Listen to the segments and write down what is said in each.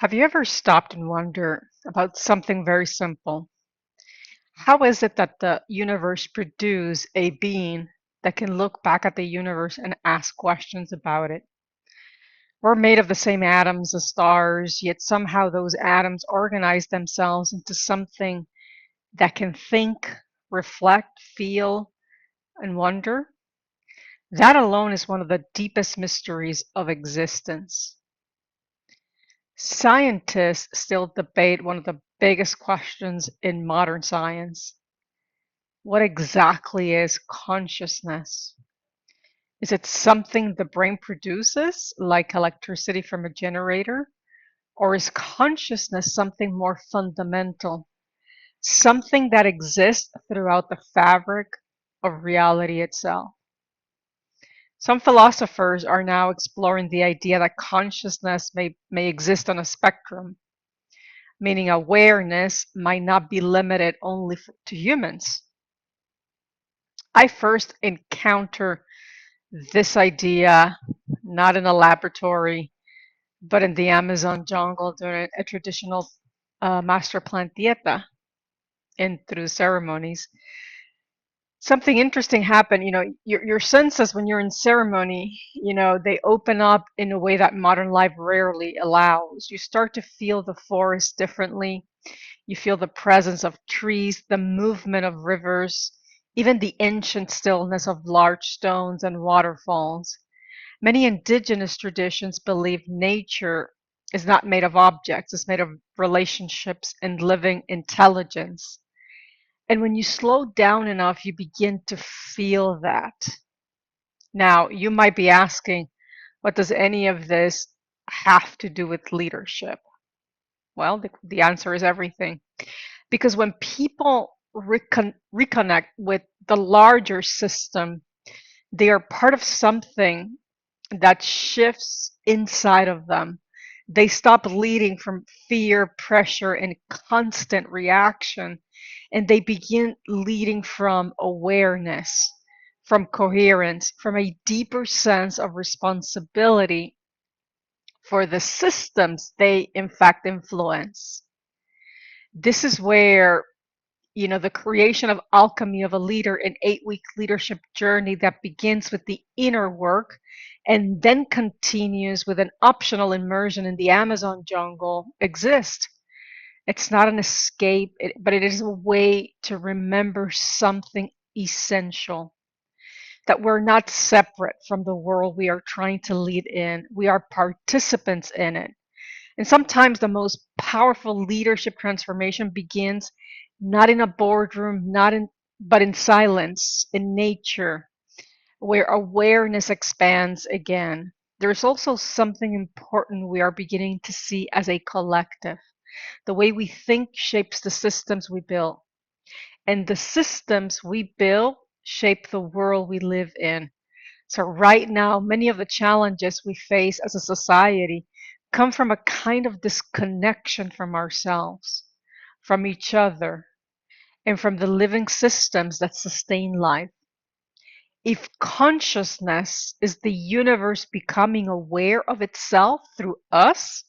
Have you ever stopped and wondered about something very simple? How is it that the universe produced a being that can look back at the universe and ask questions about it? We're made of the same atoms as stars, yet somehow those atoms organize themselves into something that can think, reflect, feel, and wonder. That alone is one of the deepest mysteries of existence. Scientists still debate one of the biggest questions in modern science. What exactly is consciousness? Is it something the brain produces, like electricity from a generator? Or is consciousness something more fundamental, something that exists throughout the fabric of reality itself? Some philosophers are now exploring the idea that consciousness may exist on a spectrum, meaning awareness might not be limited only to humans. I first encounter this idea not in a laboratory, but in the Amazon jungle during a traditional master plant dieta and through ceremonies. Something interesting happened. Your senses when you're in ceremony, they open up in a way that modern life rarely allows. You start to feel the forest differently. You feel the presence of trees, the movement of rivers, even the ancient stillness of large stones and waterfalls. Many indigenous traditions believe nature is not made of objects, it's made of relationships and living intelligence. And when you slow down enough, you begin to feel that. Now, you might be asking, what does any of this have to do with leadership? Well, the answer is everything. Because when people reconnect with the larger system, they are part of something that shifts inside of them. They stop leading from fear, pressure, and constant reaction, and they begin leading from awareness, from coherence, from a deeper sense of responsibility for the systems they, in fact, influence. This is where the creation of Alchemy of a Leader, an 8-week leadership journey that begins with the inner work and then continues with an optional immersion in the Amazon jungle exist. It's not an escape, but it is a way to remember something essential, that we're not separate from the world we are trying to lead in. We are participants in it. And sometimes the most powerful leadership transformation begins not in a boardroom, not in but in silence, in nature, where awareness expands again. There's also something important we are beginning to see as a collective. The way we think shapes the systems we build, and the systems we build shape the world we live in. So right now, many of the challenges we face as a society come from a kind of disconnection from ourselves, from each other, and from the living systems that sustain life. If consciousness is the universe becoming aware of itself through us,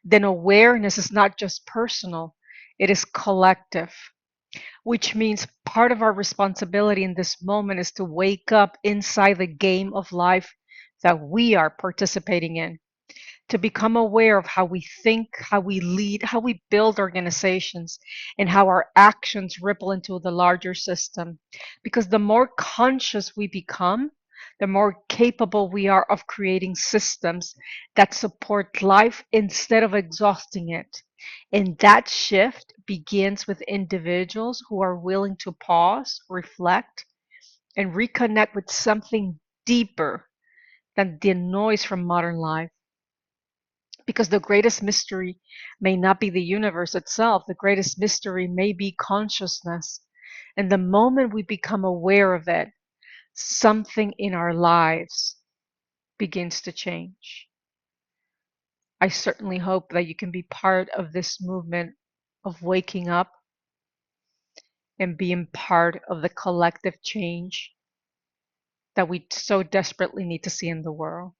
then awareness is not just personal, it is collective, which means part of our responsibility in this moment is to wake up inside the game of life that we are participating in, to become aware of how we think, how we lead, how we build organizations, and how our actions ripple into the larger system. Because the more conscious we become, the more capable we are of creating systems that support life instead of exhausting it. And that shift begins with individuals who are willing to pause, reflect, and reconnect with something deeper than the noise from modern life. Because the greatest mystery may not be the universe itself, the greatest mystery may be consciousness. And the moment we become aware of it, something in our lives begins to change. I certainly hope that you can be part of this movement of waking up and being part of the collective change that we so desperately need to see in the world.